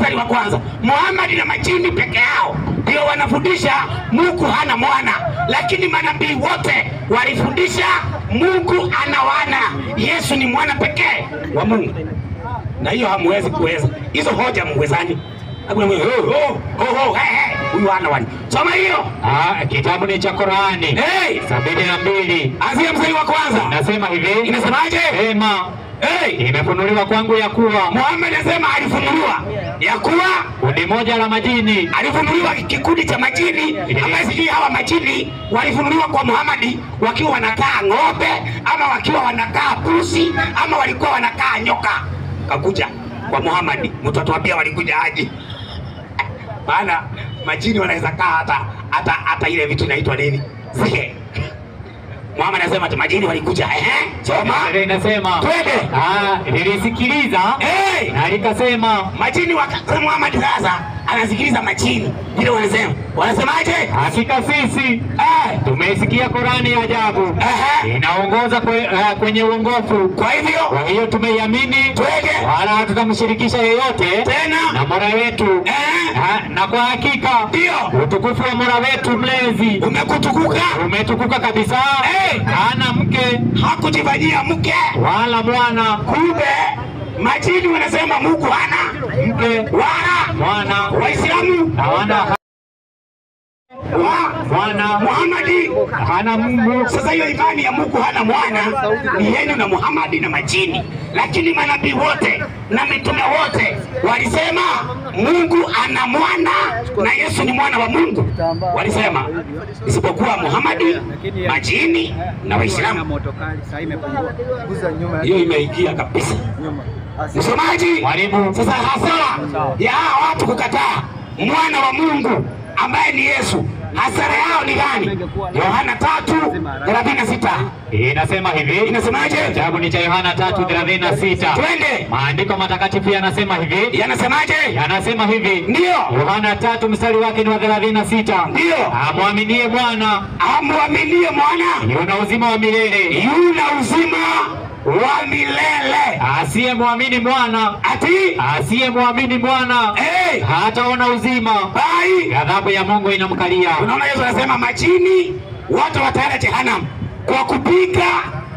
mstari wa kwanza. Muhammad na majini peke yao ndio wanafundisha Mungu hana mwana, lakini manabii wote walifundisha Mungu ana wana. Yesu ni mwana pekee wa Mungu. Na hiyo hamwezi kuweza. Hizo hoja mwezani. Hakuna mwe huyu ana wana. Soma hiyo. Kitabu ni cha Qur'ani. 72. Anzia mstari wa kwanza. Nasema hivi. Inasemaje? Sema imefunuliwa kwangu ya kuwa. Muhammad anasema alifunuliwa ya kuwa kundi moja la majini. Alifunuliwa kikundi cha majini. Ambaye sijui hawa majini walifunuliwa kwa Muhammad wakiwa wanakaa ng'ombe, ama wakiwa wanakaa pusi, ama walikuwa wanakaa nyoka. Kakuja kwa Muhammad, mtoto wapia walikuja aje. Maana majini wanaweza kaa hata ile vitu inaitwa nini? Zihe. Muhammad anasema ati majini walikuja. Soma. Inasema. Twende. Nilisikiliza. Na nikasema majini wakasema Muhammad sasa anasikiliza majini. Vile wanasema. Wanasemaje? Hakika sisi tumesikia Qur'ani ya ajabu. Inaongoza kwenye uongofu. Kwa hiyo tumeiamini. Twende. Wala hatutamshirikisha yeyote tena na Mola wetu. Na kwa hakika ndio utukufu wa Mola wetu mlezi umetukuka kabisa. Hana mke, hakujifanyia mke wala mwana. Kumbe majini wanasema Mungu hana mke wala mwana. Waislamu hawana mwana. Muhammad hana Mungu. Sasa hiyo imani ya Mungu hana mwana ni yenu na Muhammad na majini, lakini manabii wote na mitume wote walisema Mungu ana mwana na Yesu ni mwana wa Mungu. Walisema isipokuwa Muhammad, majini na Waislamu. Hiyo imeingia kabisa. Msomaji, sasa hasara ya watu kukataa mwana wa Mungu ambaye ni Yesu, hasara yao ni gani? Yohana 3:36 inasema hivi. Inasemaje? Kitabu ni cha Yohana 3:36. Twende. Maandiko matakatifu yanasema hivi. Yanasemaje? Yanasema hivi. Ndio. Yohana 3 mstari wake ni wa 36. Ndio. Amwaminie Bwana. Amwaminie Bwana yuna uzima wa milele. Yuna uzima wa milele. Asiyemwamini Bwana, asiyemwamini Bwana hataona uzima, bali ghadhabu ya Mungu inamkalia. Unaona Yesu anasema majini watu wataenda jehanamu kwa kupinga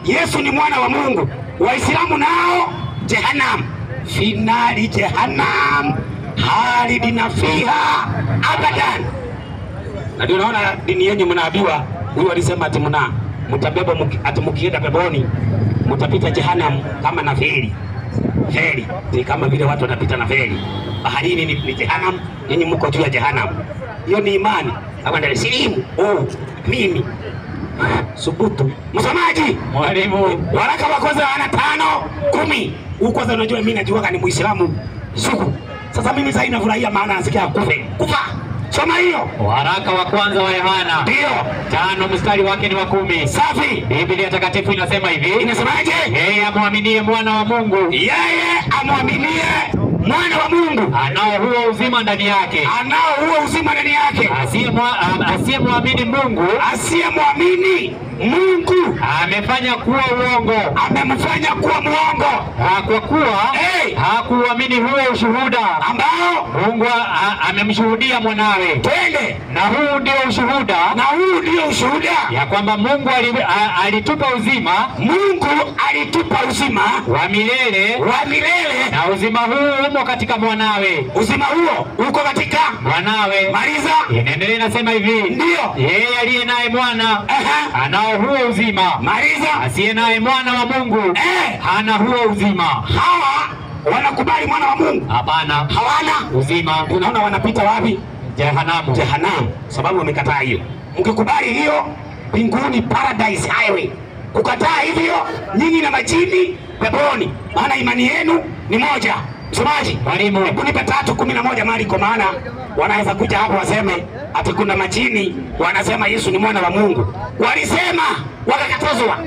Yesu ni mwana wa Mungu. Waislamu nao jehanamu, finali jehanamu, halidina fiha abadan. Na ndio unaona dini yenu mnaambiwa, huyu alisema ati mtabeba ati mkienda peponi mtapita jehanamu kama na feri. Feri ni kama vile watu wanapita na feri baharini, ni jehanamu, nyinyi mko juu ya jehanamu. Hiyo ni imani. Hapa ndio silimu. Mimi subutu. Msomaji, mwalimu, waraka wa kwanza Yohana 5:10. Huko kwanza unajua mimi najuaga ni Muislamu suku. Sasa mimi sasa ninafurahia maana nasikia kufa. Soma hiyo. Waraka wa kwanza wa Yohana. Ndio. 5 mstari wake ni wa 10. Safi. Biblia takatifu inasema hivi. Inasemaje? Yeye amwaminie mwana wa Mungu. Yeye amwaminie mwana wa Mungu anao huo uzima ndani yake. Anao huo uzima ndani yake. Asiyemwamini Mungu, asiyemwamini Mungu amefanya kuwa uongo. Amemfanya kuwa muongo. Kwa kuwa hakuamini huo ushuhuda ambao Mungu amemshuhudia mwanawe. Twende. Na huu ndio ushuhuda. Na huu ndio ushuhuda ya kwamba Mungu alitupa uzima. Mungu alitupa uzima wa milele. Na uzima huu umo katika mwanawe. Uzima huo uko katika mwanawe. Maliza. Inaendelea inasema hivi. Ndio. Yeye aliye naye mwana anao huo uzima. Maliza. Asiye naye mwana wa Mungu hana huo uzima. Hawa wanakubali mwana wa Mungu? Hapana. Hawana uzima. Unaona wanapita wapi? Jehanamu. Jehanamu. Sababu wamekataa hiyo. Mkikubali hiyo, mbinguni, paradise highway. Kukataa hivyo, nyinyi na majini peponi. Maana imani yenu ni moja. Msomaji, mwalimu, hebu nipe 3:11 Marko, maana wanaweza kuja hapo waseme ati kuna majini wanasema Yesu ni mwana wa Mungu. Walisema wakakatazwa,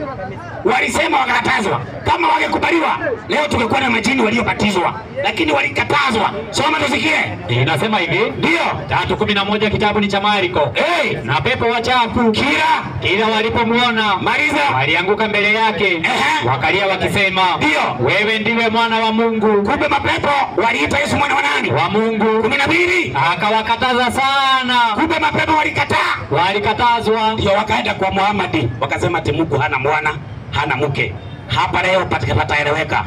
walisema wakakatazwa. Kama wangekubaliwa leo tungekuwa na majini waliobatizwa, lakini walikatazwa. Soma tusikie. Inasema hivi, ndio 3:11 kitabu ni cha Marko. Na pepo wachafu kila walipomuona walianguka mbele yake, wakalia wakisema, ndio, wewe ndiwe mwana wa Mungu. Kumbe mapepo waliita Yesu mwana wa nani? Wa Mungu. 12 akawakataza sana. Kumbe mapepo walikataa, walikatazwa. Ndio wakaenda kwa Muhammad wakasema ati Mungu hana mwana, hana mke. Hapa leo pataeleweka.